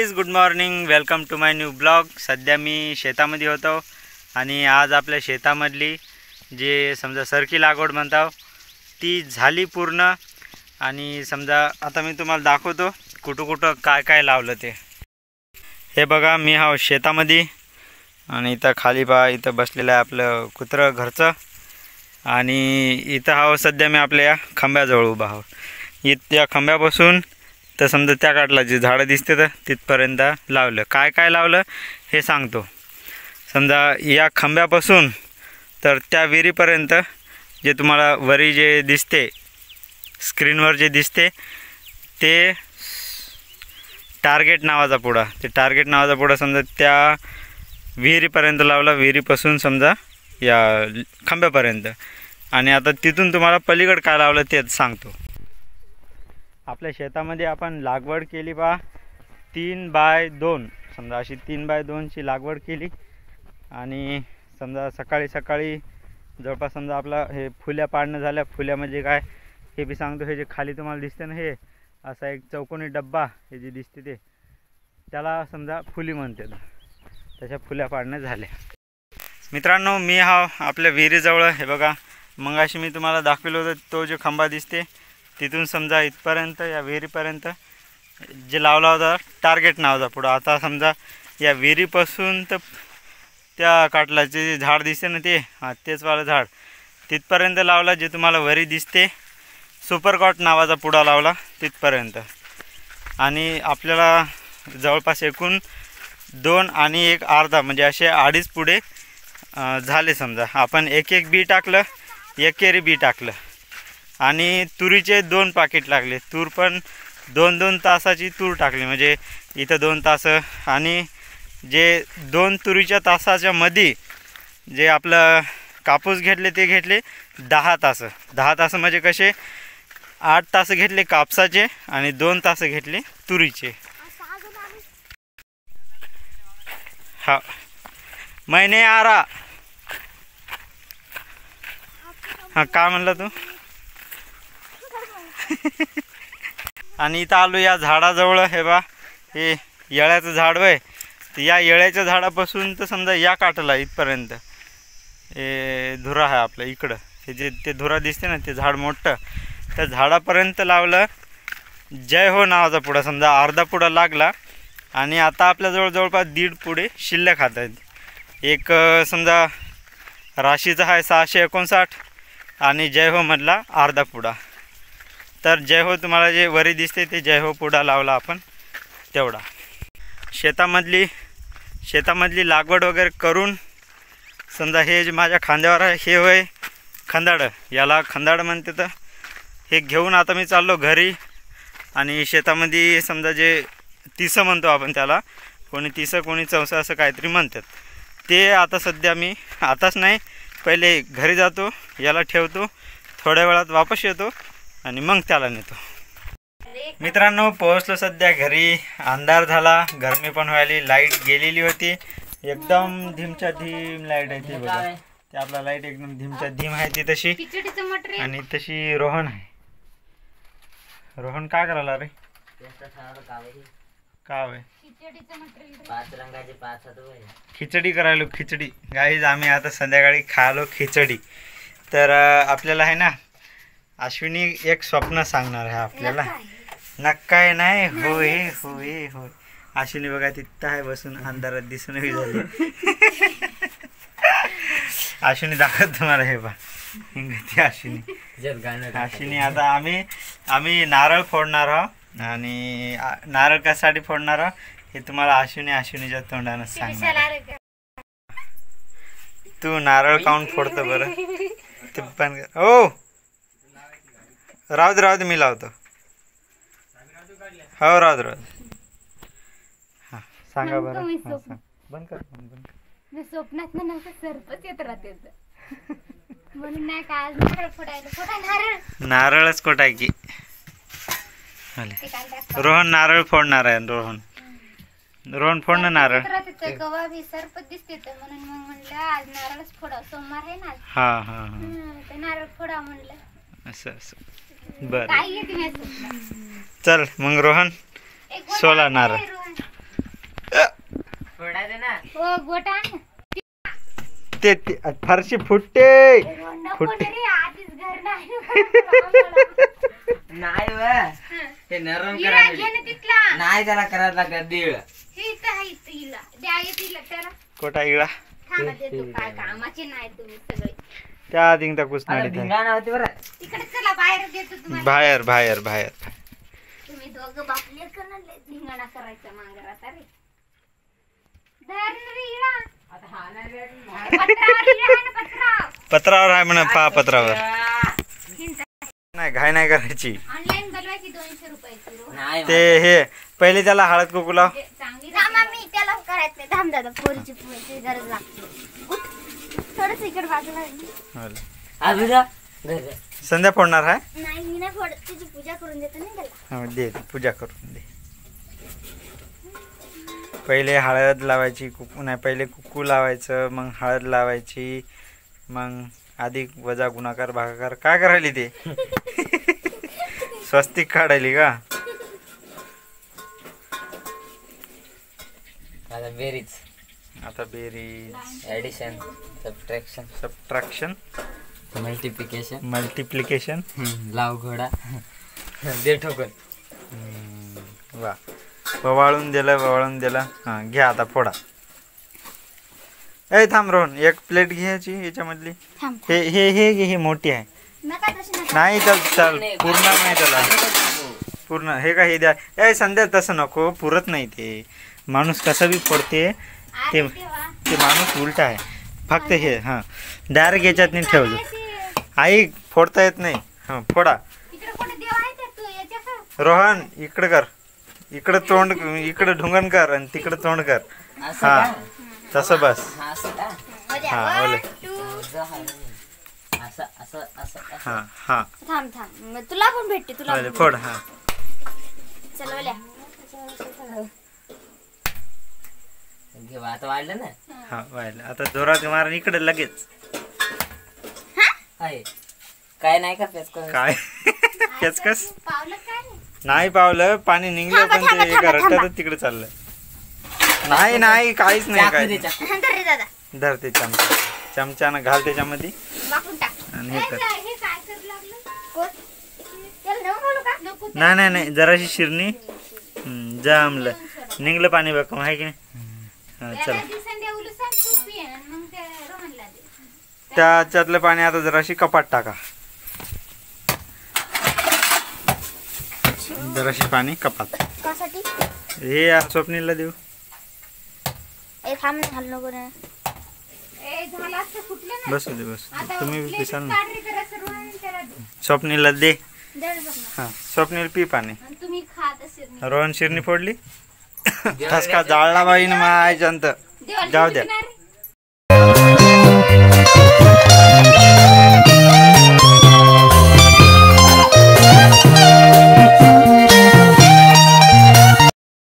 Guys, good morning. Welcome to my new blog. सध्या मी शेतामध्ये होतो आणि आज आपल्या शेतामधली जे समजा सरकी लागवड म्हणतो ती झाली पूर्ण. आणि समजा आता मी तुम्हाला दाखवतो कुठं कुठं काय काय लावलं ते. हे बघा, मी हा शेतामध्ये आणि इथं खाली पहा, इथं बसलेलं आहे आपलं कुत्रं घरचं. आणि इथं हा सध्या मी आपल्या या खांब्याजवळ उभा आहो. या खांब्यापासून तर समजा त्या काठला जे झाडं दिसते तर तिथपर्यंत लावलं. काय काय लावलं हे सांगतो. समजा या खांब्यापासून तर त्या विहिरीपर्यंत जे तुम्हाला वरी जे दिसते स्क्रीनवर जे दिसते ते टार्गेट नावाचा पुडा. ते टार्गेट नावाचा पुडा समजा त्या विहिरीपर्यंत लावला, विहिरीपासून समजा या खांब्यापर्यंत. आणि आता तिथून तुम्हाला पलीकडे काय लावलं तेच सांगतो. आपल्या शेतामध्ये आपण लागवड केली बा 3x2, समजा अशी 3x2ची लागवड केली. आणि समजा सकाळी सकाळी जवळपास समजा आपला हे फुल्या पाडणं झाल्या. फुल्या म्हणजे काय हे बी सांगतो. हे जे खाली तुम्हाला दिसते ना, हे असा एक चौकोनी डब्बा हे जे दिसते ते त्याला समजा फुली म्हणते. त्याच्या फुल्या पाडणं झाल्या. मित्रांनो, मी हा आपल्या विहिरीजवळ हे बघा, मग अशी मी तुम्हाला दाखवलं होतं तो जो खांबा दिसते तिथून समजा इथपर्यंत या विहिरीपर्यंत जे लावला होता टार्गेट नावाचा पुढं. आता समजा या विहिरीपासून तर त्या काटलाचे जे झाड दिसते ना ते तेच वालं झाड तिथपर्यंत लावला. जे तुम्हाला वरी दिसते सुपरकॉट नावाचा पुडा लावला तिथपर्यंत. आणि आपल्याला जवळपास एकूण 2 आणि 1 अर्धा म्हणजे असे 2.5 पुढे झाले. समजा आपण एक बी टाकलं, 1 केरी बी टाकलं. आणि तुरीचे 2 पाकिट लागले. तूर पण 2-2 तासाची तूर टाकली, म्हणजे इथं 2 तास. आणि जे 2 तुरीच्या तासाच्या मध्ये जे आपलं कापूस घेतले ते घेतले 10 तास. 10 तास म्हणजे कसे 8 तास घेतले कापसाचे आणि 2 तास घेतले तुरीचे. हा महिने आरा. हां, काय म्हणलं तू? आणि इथं आलो या झाडाजवळ. हे बा, हे येळ्याचं झाड वय. तर या येळ्याच्या झाडापासून तर समजा या काठला इथपर्यंत हे धुरा आहे आपलं इकडं. हे जे ते धुरा दिसते ना ते झाड मोठं, त्या झाडापर्यंत लावलं जय हो नावाचा पुडा. समजा अर्धा पुडा लागला. आणि आता आपल्याजवळ जवळपास 1.5 पुढे शिल्लक खात आहेत. एक समजा राशीचा आहे 659 आणि जय हो मधला अर्धा पुडा. तर जय हो तुम्हाला जे वरी दिसते ते जय हो पुडा लावला आपण तेवढा. शेतामधली लागवड वगैरे करून समजा हे जे माझ्या खांद्यावर आहे हे होय खंदाडं. याला खंदाडं म्हणते. तर हे घेऊन आता मी चाललो घरी. आणि शेतामध्ये समजा जे तिसं म्हणतो आपण त्याला, कोणी तिसं कोणी चौसं असं काहीतरी म्हणतात. ते आता सध्या मी आताच नाही, पहिले घरी जातो, याला ठेवतो, थोड्या वेळात वापस येतो आणि मग त्याला नेतो. मित्रांनो, पोहोचलो सध्या घरी. अंधार झाला, गरमी पण व्हायली, लाईट गेलेली होती. एकदम धीमच्या धीम लाईट आहे ती बघा. ते आपला लाईट एकदम धीमच्या धीम आहे ती तशी. आणि तशी रोहन आहे. रोहन काय करायला रे? काय होय? खिचडी करायलो. खिचडी गाईज, आम्ही आता संध्याकाळी खायलो खिचडी. तर आपल्याला आहे ना अश्विनी एक स्वप्न सांगणार आहे आपल्याला. नक्काय नाही, होय होय होय. अश्विनी बघा तिथं आहे बसून, अंधारात दिसून बी झाली. अश्विनी दाखवत तुम्हाला. हे बा अश्विनी आता आम्ही नारळ फोडणार आहोत. आणि नारळ कशासाठी फोडणार आहोत हे तुम्हाला अश्विनीच्या तोंडानं सांगणार. तू नारळ काऊन फोडतो बरं? ते पण हो, राहू दे मी लावतो. हो, राहू दे. हां, सांगा बरं. बंद कर. स्वप्नात सरपच येत राहते म्हणून नाही का आज नारळच कोटाय की. रोहन नारळ फोडणार आहे. रोहन फोडणं नारळ. गवा बी सरपत दिसते म्हणून मग म्हणलं आज नारळच फोडा. सोमवार आहे ना. हा हा नारळ फोडा म्हणलं. असं बरं. काय येते चल मग रोहन, सोला नारळ. हो गोटा आण. ते फारशी फुटते फुटते. आधीच घर नाही. नाही हे नरम हिरा करायला घे ना तिथला. नाही त्याला करायला लागत दीड हे इथं आहे इथं हिला. द्या तिला त्याला. कोटा इकडा थांबा देतो. काय कामाचे नाही तुम्ही सगळे. त्या आधी त्या कुसनाडीत आहे. धिंगाणा होती बरं. तिकडे चला बाहेर देतो तुम्हाला. बाहेर बाहेर बाहेर. तुम्ही दोघं बापले करणार धिंगाणा करायचा मांगरात. अरे धर रे हिरा. आता हा नाही भेटला. पत्रावर हिरा आहे ना पत्रावर. पत्रावर आहे म्हणा पहा पत्रावर. हिंडा. नाही घाई नाही करायची. ऑनलाईन बोलवायची 200 रुपयाची रोज. नाही ते हे पहिले त्याला हळद कुकू लाव. चांगली मी त्याला करायचं नाही. थांब दादा पोरीची गरज लागते. थोडस इकडे बाजूला. अभिरा संध्या फोडणार आहे. नाही मी नाही फोडत. तुझी पूजा करून देतो ना त्याला. हो दे पूजा करून दे. पहिले हळद लावायची कुकू नाही पहिले कुकू लावायचं मग हळद लावायची मग अधिक वजा गुणाकार भागाकार काय करायली ते स्वस्तिक काढायली का. आता बेरीज आता बेरीज addition subtraction subtraction multiplication multiplication लाव घोडा दे ठोकून. वा ववाळून दिलं हां घ्या आता फोडा. ए थांब रोहन एक प्लेट घ्यायची याच्यामधली. थांब. हे हे हे घे ही मोठी आहे. नका तशी नका. नाही चल चल पूर्ण नाही त्याला पूर्ण हे का हे द्या. ए संध्या तसं नको पुरत नाही ते माणूस कसं बी फोडते ते ते माणूस उलटा आहे. फक्त हे हां डायरेक्ट याच्यात नाही ठेवलं. आई फोडता येत नाही. हां फोडा. इकडे कोणी देव आहे का तू याच्याकडे. रोहन इकडं कर. इकडं तोंड इकडं ढुंगण कर आणि तिकडं तोंड कर. असं हा का? तसं बस. हा, असं का? हा ओले असं असं असं असं. हां हां थांब थांब. मग तुला पण भेटते. तुला ओले फोड. हां चल ओल्या. घे बा, आता वाढलं ना. हां वाहिलं आता जोरात मार इकडे लगेच. आहे काय नाही का पेच काय केचकस पावलं काय नाही. नाही पावलं पाणी निघलं पण ते एका रट्ट्यातच तिकडे चाललं. नाही नाही काहीच नाही काय धर रे दादा. धरते चमचा चमच्यानं घाल त्याच्यामध्ये वाकून टाक. आणि हे कर. हे काय करू लागलं. कोण? त्याला नेऊन घालू का? नको ते. नाही नाही नाही जराशी शिरणी जमलं निघलं पाणी बघ आहे की नाही. हां चल याला दिवसांनी द्या उलूसान तू पी आणि मग त्या रोहनला दे. त्याच्यातलं पाणी आता जराशी कपाट टाका. जराशी पाणी कपात. कासाठी? हे स्वप्नीला देऊ. ए थांब ना. घालू नको ना. ए झालं असतं फुटलं ना. बसू दे बस आता तुम्ही बी प्लेट पिसाल ना. काढ रे जरा सर्वांनी त्याला दे. स्वप्नीला दे. दर बघ ना. हां स्वप्नील पी पाणी. आणि तुम्ही खात असेल नाही. रोहन शिरणी फोडली ठसका जाळला बाईन मायच्यानंतर देवाला जाऊ द्या. शिकणार रे.